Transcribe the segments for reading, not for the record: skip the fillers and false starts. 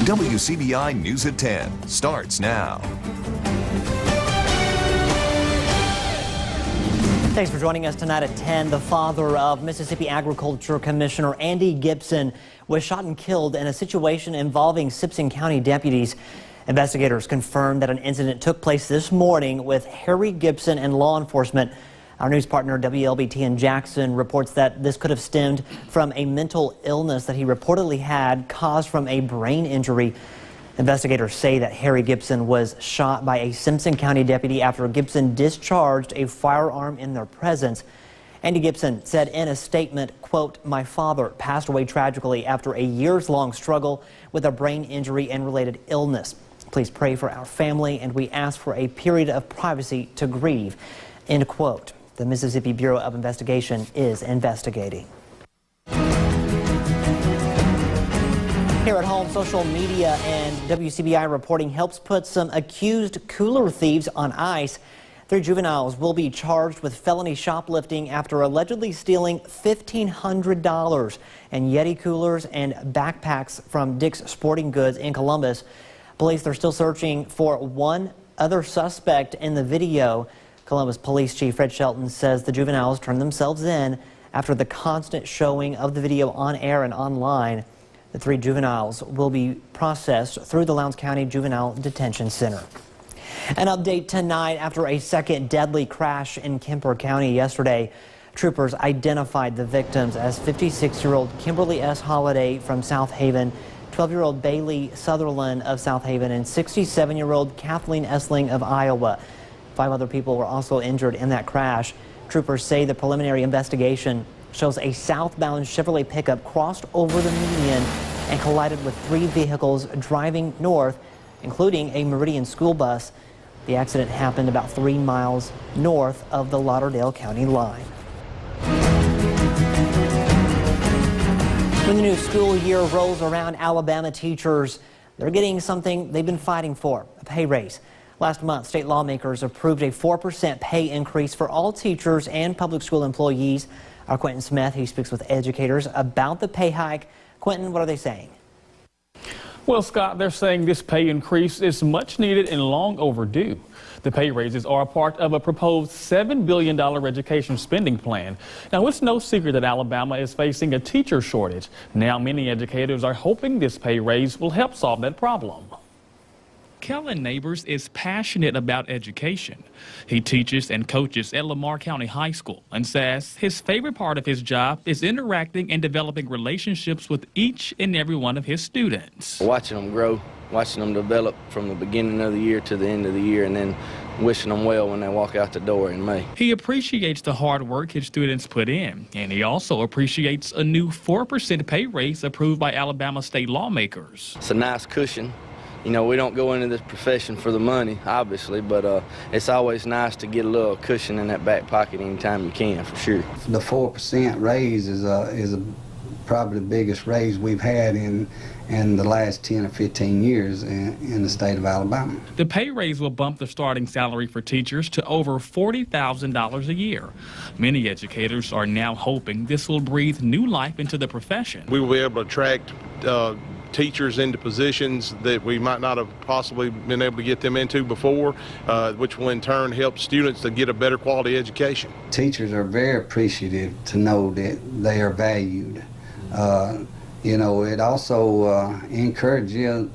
WCBI News at 10 starts now. Thanks for joining us tonight at 10. The father of Mississippi Agriculture Commissioner Andy Gibson was shot and killed in a situation involving Simpson County deputies. Investigators confirmed that an incident took place this morning with Harry Gibson and law enforcement. Our news partner WLBT in Jackson reports that this could have stemmed from a mental illness that he reportedly had caused from a brain injury. Investigators say that Harry Gibson was shot by a Simpson County deputy after Gibson discharged a firearm in their presence. Andy Gibson said in a statement, quote, "My father passed away tragically after a years-long struggle with a brain injury and related illness. Please pray for our family, and we ask for a period of privacy to grieve," end quote. The Mississippi Bureau of Investigation is investigating. Here at home, social media and WCBI reporting helps put some accused cooler thieves on ice. 3 juveniles will be charged with felony shoplifting after allegedly stealing $1,500 in Yeti coolers and backpacks from Dick's Sporting Goods in Columbus. Police are still searching for one other suspect in the video. Columbus Police Chief Fred Shelton says the juveniles turned themselves in after the constant showing of the video on air and online. The 3 juveniles will be processed through the Lowndes County Juvenile Detention Center. An update tonight after a second deadly crash in Kemper County yesterday. Troopers identified the victims as 56-year-old Kimberly S. Holliday from South Haven, 12-year-old Bailey Sutherland of South Haven, and 67-year-old Kathleen Essling of Iowa. 5 other people were also injured in that crash. Troopers say the preliminary investigation shows a southbound Chevrolet pickup crossed over the median and collided with 3 vehicles driving north, including a Meridian school bus. The accident happened about 3 miles north of the Lauderdale County line. When the new school year rolls around, Alabama teachers, they're getting something they've been fighting for, a pay raise. Last month, state lawmakers approved a 4% pay increase for all teachers and public school employees. Our Quentin Smith, he speaks with educators about the pay hike. Quentin, what are they saying? Well, Scott, they're saying this pay increase is much needed and long overdue. The pay raises are a part of a proposed $7 billion education spending plan. Now, it's no secret that Alabama is facing a teacher shortage. Now, many educators are hoping this pay raise will help solve that problem. Kellen Neighbors is passionate about education. He teaches and coaches at Lamar County High School and says his favorite part of his job is interacting and developing relationships with each and every one of his students. Watching them grow, watching them develop from the beginning of the year to the end of the year, and then wishing them well when they walk out the door in May. He appreciates the hard work his students put in, and he also appreciates a new 4% pay raise approved by Alabama state lawmakers. It's a nice cushion. You know, we don't go into this profession for the money, obviously, but it's always nice to get a little cushion in that back pocket anytime you can, for sure. The 4% raise is probably the biggest raise we've had in the last 10 or 15 years in the state of Alabama. The pay raise will bump the starting salary for teachers to over $40,000 a year. Many educators are now hoping this will breathe new life into the profession. We will be able to attract teachers into positions that we might not have possibly been able to get them into before, which will in turn help students to get a better quality education. Teachers are very appreciative to know that they are valued. You know, it also encourages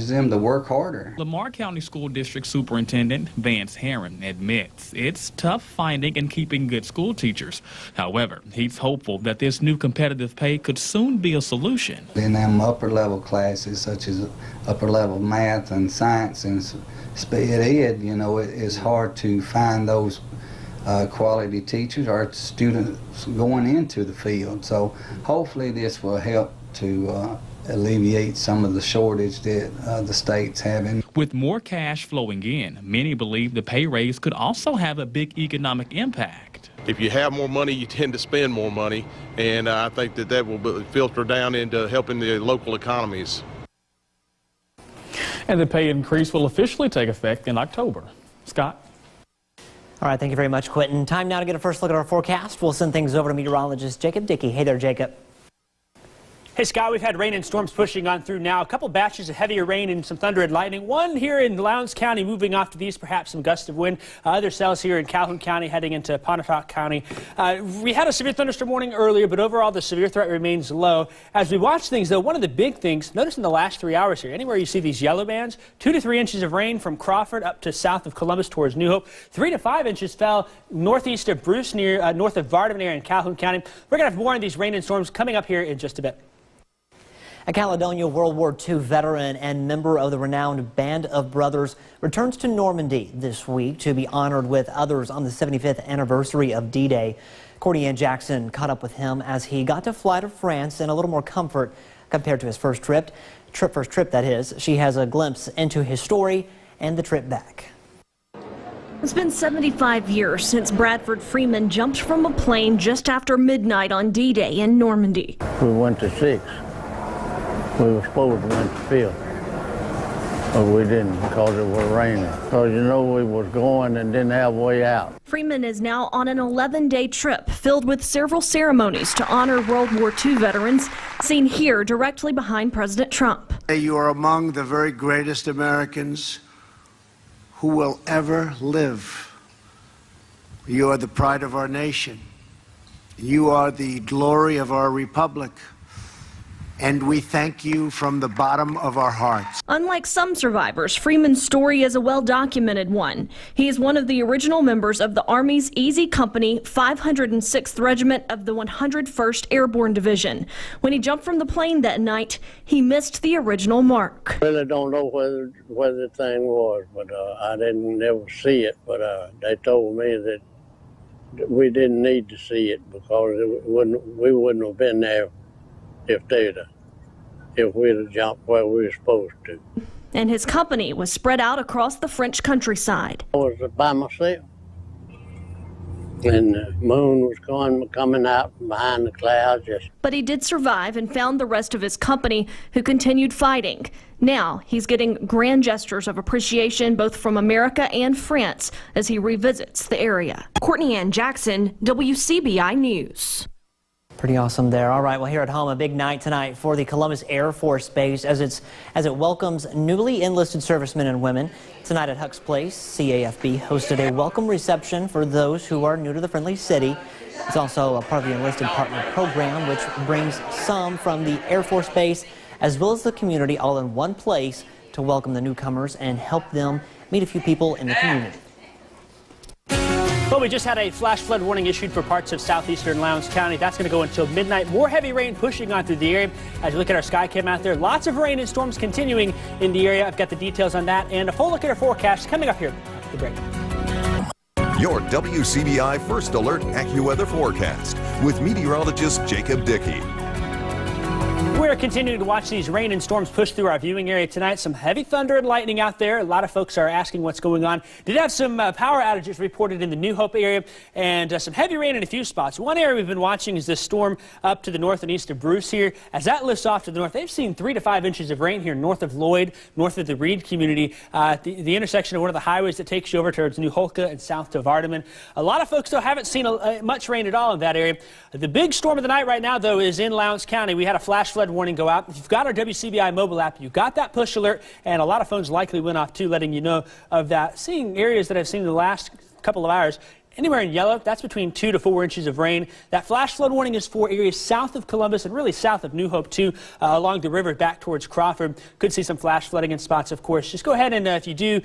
them to work harder. Lamar County School District Superintendent Vance Herron admits it's tough finding and keeping good school teachers. However, he's hopeful that this new competitive pay could soon be a solution. In them upper level classes, such as upper level math and science and SPED ed, you know, it's hard to find those quality teachers or students going into the field. So hopefully this will help to alleviate some of the shortage that the state's having. With more cash flowing in, many believe the pay raise could also have a big economic impact. If you have more money, you tend to spend more money, and I think that will filter down into helping the local economies. And the pay increase will officially take effect in October. Scott? All right, thank you very much, Quentin. Time now to get a first look at our forecast. We'll send things over to meteorologist Jacob Dickey. Hey there, Jacob. Hey, Scott, we've had rain and storms pushing on through now. A couple batches of heavier rain and some thunder and lightning. One here in Lowndes County moving off to the east, perhaps some gusts of wind. Other cells here in Calhoun County heading into Pontotoc County. We had a severe thunderstorm warning earlier, but overall the severe threat remains low. As we watch things, though, one of the big things, notice in the last 3 hours here, anywhere you see these yellow bands, 2 to 3 inches of rain from Crawford up to south of Columbus towards New Hope. 3 to 5 inches fell northeast of Bruce, near north of Vardaman area in Calhoun County. We're going to have more of these rain and storms coming up here in just a bit. A Caledonia World War II veteran and member of the renowned Band of Brothers returns to Normandy this week to be honored with others on the 75th anniversary of D-Day. Courtney Ann Jackson caught up with him as he got to fly to France in a little more comfort compared to his first trip that is. She has a glimpse into his story and the trip back. It's been 75 years since Bradford Freeman jumped from a plane just after midnight on D-Day in Normandy. We went to 6. We were supposed to went to 5th, but we didn't because it was raining. Because you know we was going and didn't have a way out. Freeman is now on an 11-day trip filled with several ceremonies to honor World War II veterans, seen here directly behind President Trump. You are among the very greatest Americans who will ever live. You are the pride of our nation. You are the glory of our republic. And we thank you from the bottom of our hearts. Unlike some survivors, Freeman's story is a well-documented one. He is one of the original members of the Army's Easy Company 506th Regiment of the 101st Airborne Division. When he jumped from the plane that night, he missed the original mark. I really don't know where the thing was, but I didn't never see it. But they told me that we didn't need to see it because we wouldn't have been there if we'd have jumped where we were supposed to. And his company was spread out across the French countryside. I was by myself, and the moon was coming out from behind the clouds. But he did survive and found the rest of his company, who continued fighting. Now he's getting grand gestures of appreciation both from America and France as he revisits the area. Courtney Ann Jackson, WCBI News. Pretty awesome there. All right, well, here at home, a big night tonight for the Columbus Air Force Base as it welcomes newly enlisted servicemen and women. Tonight at Huck's Place, CAFB hosted a welcome reception for those who are new to the friendly city. It's also a part of the Enlisted Partner Program, which brings some from the Air Force Base as well as the community all in one place to welcome the newcomers and help them meet a few people in the community. Well, we just had a flash flood warning issued for parts of southeastern Lowndes County. That's going to go until midnight. More heavy rain pushing on through the area. As you look at our sky cam out there, lots of rain and storms continuing in the area. I've got the details on that and a full look at our forecast coming up here at the break. Your WCBI First Alert AccuWeather forecast with meteorologist Jacob Dickey. We're continuing to watch these rain and storms push through our viewing area tonight. Some heavy thunder and lightning out there. A lot of folks are asking what's going on. Did have some power outages reported in the New Hope area and some heavy rain in a few spots. One area we've been watching is this storm up to the north and east of Bruce here. As that lifts off to the north, they've seen 3 to 5 inches of rain here north of Lloyd, north of the Reed community, the intersection of one of the highways that takes you over towards New Holka and south to Vardaman. A lot of folks, though, haven't seen much rain at all in that area. The big storm of the night right now, though, is in Lowndes County. We had a flash flood warning go out. If you've got our WCBI mobile app, you got that push alert, and a lot of phones likely went off too, letting you know of that. Seeing areas that I've seen in the last couple of hours, anywhere in yellow, that's between 2 to 4 inches of rain. That flash flood warning is for areas south of Columbus and really south of New Hope, too, along the river back towards Crawford. Could see some flash flooding in spots, of course. Just go ahead and if you do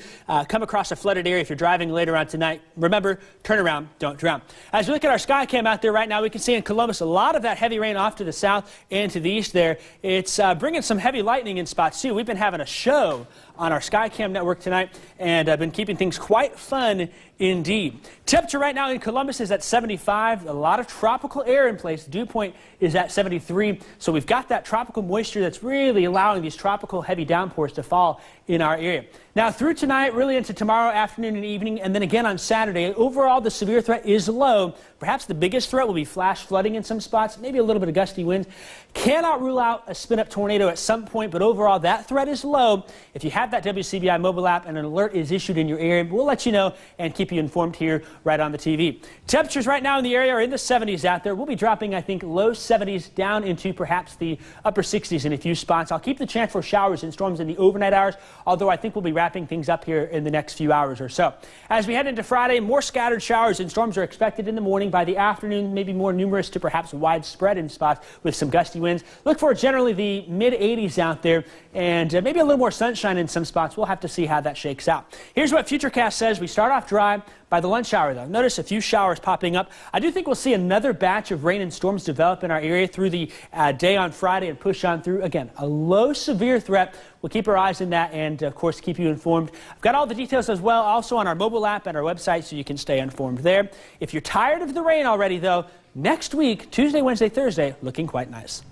come across a flooded area, if you're driving later on tonight, remember, turn around, don't drown. As we look at our sky cam out there right now, we can see in Columbus a lot of that heavy rain off to the south and to the east there. It's bringing some heavy lightning in spots, too. We've been having a show on our Skycam network tonight, and I've been keeping things quite fun indeed. Temperature right now in Columbus is at 75. A lot of tropical air in place. Dew point is at 73. So we've got that tropical moisture that's really allowing these tropical heavy downpours to fall in our area. Now through tonight, really into tomorrow afternoon and evening, and then again on Saturday, overall the severe threat is low. Perhaps the biggest threat will be flash flooding in some spots, maybe a little bit of gusty winds. Cannot rule out a spin-up tornado at some point, but overall that threat is low. If you have have that WCBI mobile app and an alert is issued in your area, we'll let you know and keep you informed here right on the TV. Temperatures right now in the area are in the 70s out there. We'll be dropping, I think, low 70s down into perhaps the upper 60s in a few spots. I'll keep the chance for showers and storms in the overnight hours, although I think we'll be wrapping things up here in the next few hours or so. As we head into Friday, more scattered showers and storms are expected in the morning. By the afternoon, maybe more numerous to perhaps widespread in spots with some gusty winds. Look for generally the mid-80s out there and maybe a little more sunshine in some spots. We'll have to see how that shakes out. Here's what Futurecast says. We start off dry by the lunch hour, though. Notice a few showers popping up. I do think we'll see another batch of rain and storms develop in our area through the day on Friday and push on through. Again, a low severe threat. We'll keep our eyes on that and, of course, keep you informed. I've got all the details as well, also on our mobile app and our website, so you can stay informed there. If you're tired of the rain already, though, next week, Tuesday, Wednesday, Thursday, looking quite nice.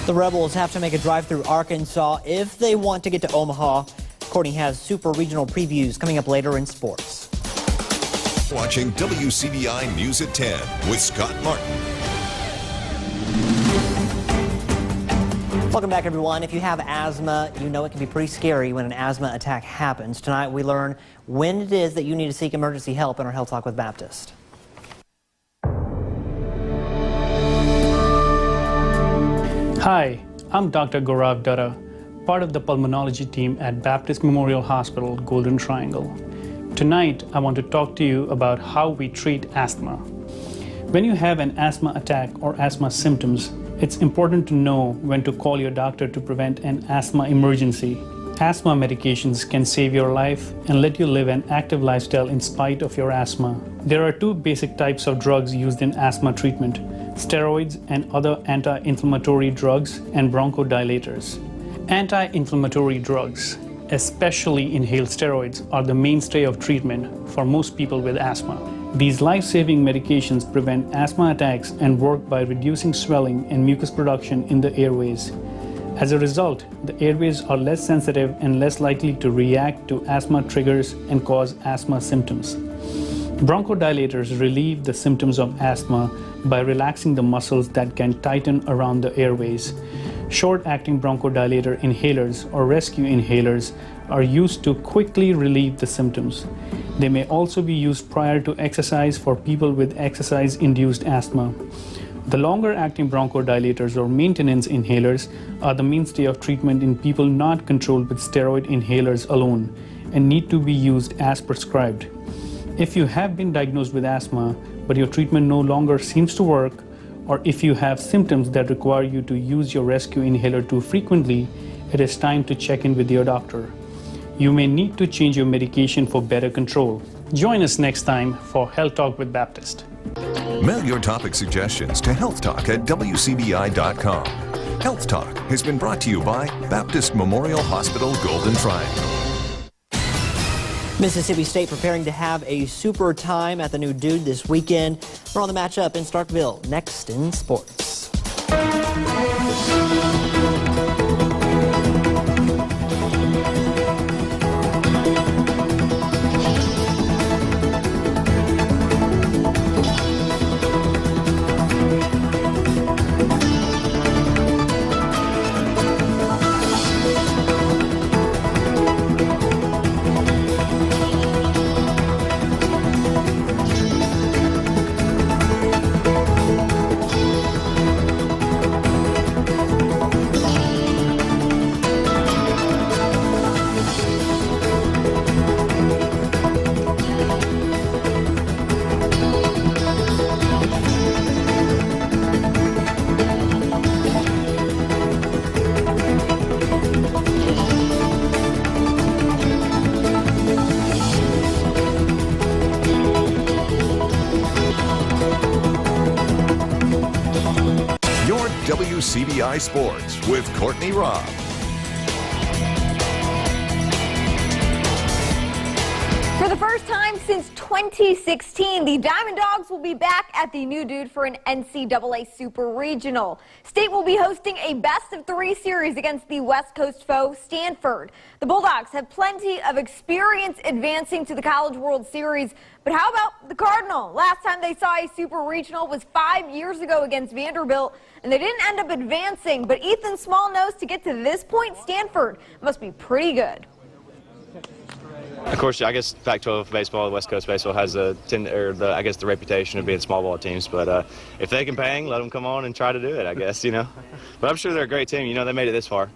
The Rebels have to make a drive through Arkansas if they want to get to Omaha. Courtney has super regional previews coming up later in sports. Watching WCBI News at 10 with Scott Martin. Welcome back, everyone. If you have asthma, you know it can be pretty scary when an asthma attack happens. Tonight, we learn when it is that you need to seek emergency help in our Health Talk with Baptist. Hi, I'm Dr. Gaurav Dutta, part of the pulmonology team at Baptist Memorial Hospital, Golden Triangle. Tonight, I want to talk to you about how we treat asthma. When you have an asthma attack or asthma symptoms, it's important to know when to call your doctor to prevent an asthma emergency. Asthma medications can save your life and let you live an active lifestyle in spite of your asthma. There are two basic types of drugs used in asthma treatment: steroids and other anti-inflammatory drugs, and bronchodilators. Anti-inflammatory drugs, especially inhaled steroids, are the mainstay of treatment for most people with asthma. These life-saving medications prevent asthma attacks and work by reducing swelling and mucus production in the airways. As a result, the airways are less sensitive and less likely to react to asthma triggers and cause asthma symptoms. Bronchodilators relieve the symptoms of asthma by relaxing the muscles that can tighten around the airways. Short-acting bronchodilator inhalers or rescue inhalers are used to quickly relieve the symptoms. They may also be used prior to exercise for people with exercise-induced asthma. The longer-acting bronchodilators or maintenance inhalers are the mainstay of treatment in people not controlled with steroid inhalers alone and need to be used as prescribed. If you have been diagnosed with asthma, but your treatment no longer seems to work, or if you have symptoms that require you to use your rescue inhaler too frequently, it is time to check in with your doctor. You may need to change your medication for better control. Join us next time for Health Talk with Baptist. Mail your topic suggestions to healthtalk@wcbi.com. Health Talk has been brought to you by Baptist Memorial Hospital, Golden Triangle. Mississippi State preparing to have a super time at the new Dude this weekend. We're on the matchup in Starkville next in sports. WCBI Sports with Courtney Robb. For the first time since 2016, the Diamond Dogs will be back at the New Dude for an NCAA Super Regional. State will be hosting a best-of-3 series against the West Coast foe, Stanford. The Bulldogs have plenty of experience advancing to the College World Series, but how about the Cardinal? Last time they saw a Super Regional was 5 years ago against Vanderbilt, and they didn't end up advancing, but Ethan Small knows to get to this point, Stanford must be pretty good. Of course, I guess Pac-12 baseball, West Coast baseball has the reputation of being small ball teams. But if they can bang, let them come on and try to do it, I guess, you know. But I'm sure they're a great team. You know, they made it this far.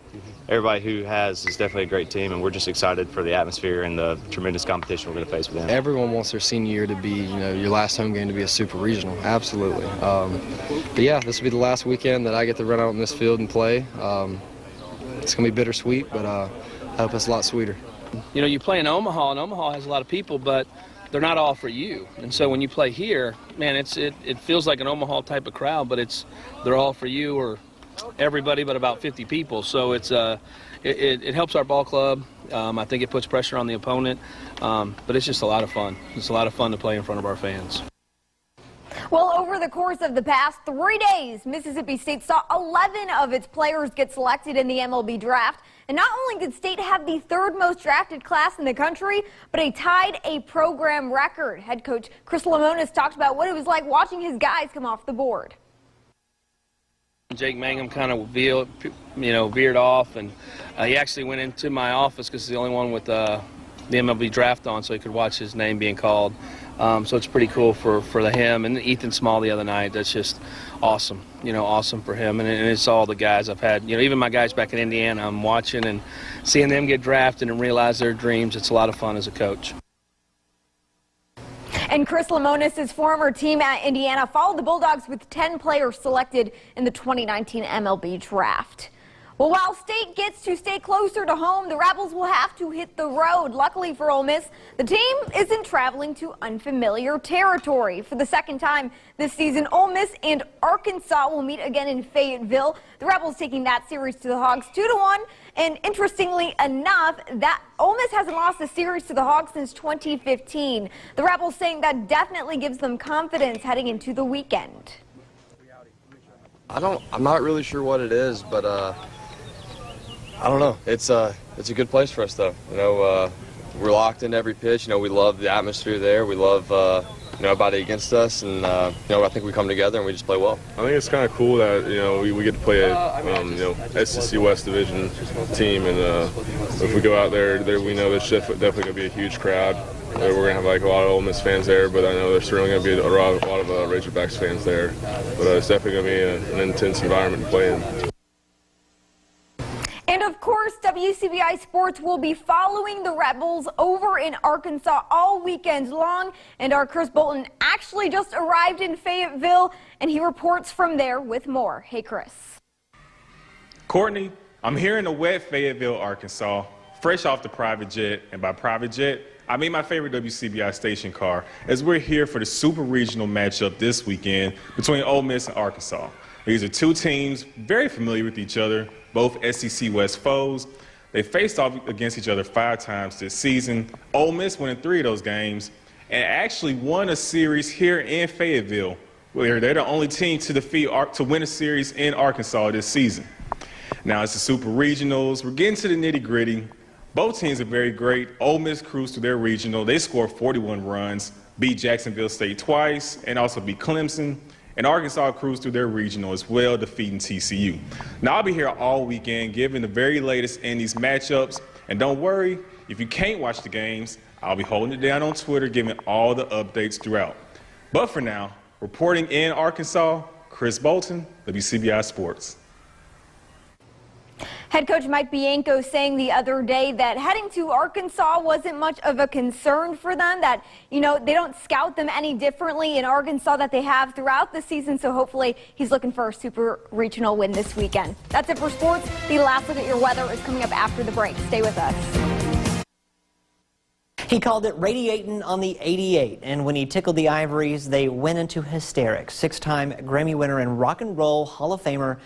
Everybody who has is definitely a great team, and we're just excited for the atmosphere and the tremendous competition we're going to face with them. Everyone wants their senior year to be, you know, your last home game to be a super regional. Absolutely. But yeah, this will be the last weekend that I get to run out on this field and play. It's going to be bittersweet, but I hope it's a lot sweeter. You know, you play in Omaha, and Omaha has a lot of people, but they're not all for you. And so when you play here, man, it feels like an Omaha type of crowd, but they're all for you, or everybody but about 50 people. So it helps our ball club. I think it puts pressure on the opponent, but it's just a lot of fun. It's a lot of fun to play in front of our fans. Well, over the course of the past 3 days, Mississippi State saw 11 of its players get selected in the MLB draft. And not only did State have the third most drafted class in the country, but it tied a program record. Head coach Chris Lemonis talked about what it was like watching his guys come off the board. Jake Mangum kind of veered off, and he actually went into my office because he's the only one with the MLB draft on, so he could watch his name being called. So it's pretty cool for him. And Ethan Small the other night, that's just awesome, you know, awesome for him. And it's all the guys I've had, you know, even my guys back in Indiana, I'm watching and seeing them get drafted and realize their dreams. It's a lot of fun as a coach. And Chris Lemonis' former team at Indiana followed the Bulldogs with 10 players selected in the 2019 MLB draft. Well, while State gets to stay closer to home, the Rebels will have to hit the road. Luckily for Ole Miss, the team isn't traveling to unfamiliar territory. For the second time this season, Ole Miss and Arkansas will meet again in Fayetteville. The Rebels taking that series to the Hogs 2-1. And interestingly enough, that Ole Miss hasn't lost a series to the Hogs since 2015. The Rebels saying that definitely gives them confidence heading into the weekend. I'm not really sure what it is, but I don't know. It's a good place for us, though. You know, we're locked in every pitch. You know, we love the atmosphere there. We love everybody against us, and you know, I think we come together and we just play well. I think it's kind of cool that we get to play a SEC West Division team, and if we go out there, we know there's definitely going to be a huge crowd. We're going to have like a lot of Ole Miss fans there, but I know there's certainly going to be a lot of Razorbacks fans there. But it's definitely going to be an intense environment to play in. And of course, WCBI Sports will be following the Rebels over in Arkansas all weekend long. And our Chris Bolton actually just arrived in Fayetteville, and he reports from there with more. Hey, Chris. Courtney, I'm here in the wet Fayetteville, Arkansas, fresh off the private jet. And by private jet, I mean my favorite WCBI station car, as we're here for the Super Regional matchup this weekend between Ole Miss and Arkansas. These are two teams very familiar with each other, both SEC West foes. They faced off against each other 5 times this season. Ole Miss won 3 of those games and actually won a series here in Fayetteville, where they're the only team to win a series in Arkansas this season. Now it's the Super Regionals. We're getting to the nitty-gritty. Both teams are very great. Ole Miss cruised through their regional. They scored 41 runs, beat Jacksonville State twice, and also beat Clemson. And Arkansas cruised through their regional as well, defeating TCU. Now, I'll be here all weekend giving the very latest in these matchups. And don't worry, if you can't watch the games, I'll be holding it down on Twitter, giving all the updates throughout. But for now, reporting in Arkansas, Chris Bolton, WCBI Sports. Head coach Mike Bianco saying the other day that heading to Arkansas wasn't much of a concern for them, that, you know, they don't scout them any differently in Arkansas that they have throughout the season. So hopefully he's looking for a Super Regional win this weekend. That's it for sports. The last look at your weather is coming up after the break. Stay with us. He called it radiating on the 88, and when he tickled the Ivories, they went into hysterics. 6-time Grammy winner and Rock and Roll Hall of Famer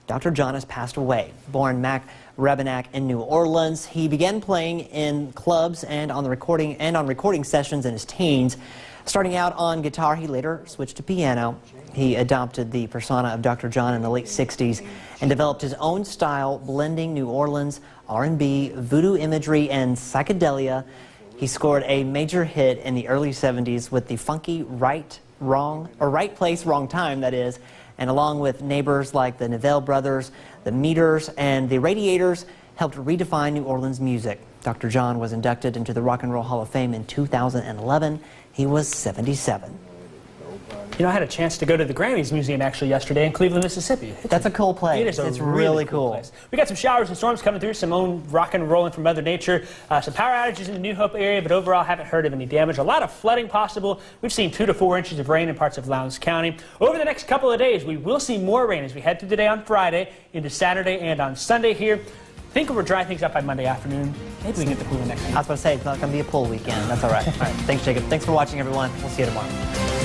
Dr. John has passed away. Born Mac Rebenak in New Orleans, he began playing in clubs and on recording sessions in his teens. Starting out on guitar, he later switched to piano. He adopted the persona of Dr. John in the late 60s and developed his own style, blending New Orleans, R&B, voodoo imagery, and psychedelia. He scored a major hit in the early 70s with the funky Right Place, Wrong Time, that is, and along with neighbors like the Neville Brothers, the Meters, and the Radiators, helped redefine New Orleans music. Dr. John was inducted into the Rock and Roll Hall of Fame in 2011. He was 77. You know, I had a chance to go to the Grammys Museum actually yesterday in Cleveland, Mississippi. That's a cool place. It's really cool. Place. We got some showers and storms coming through, some own rock and rolling from Mother Nature, some power outages in the New Hope area, but overall haven't heard of any damage. A lot of flooding possible. We've seen 2 to 4 inches of rain in parts of Lowndes County. Over the next couple of days, we will see more rain as we head through the day on Friday into Saturday and on Sunday here. I think we'll dry things up by Monday afternoon. Maybe we can get the pool next week. I was going to say, it's not going to be a pool weekend. That's all right. All right. Thanks, Jacob. Thanks for watching, everyone. We'll see you tomorrow.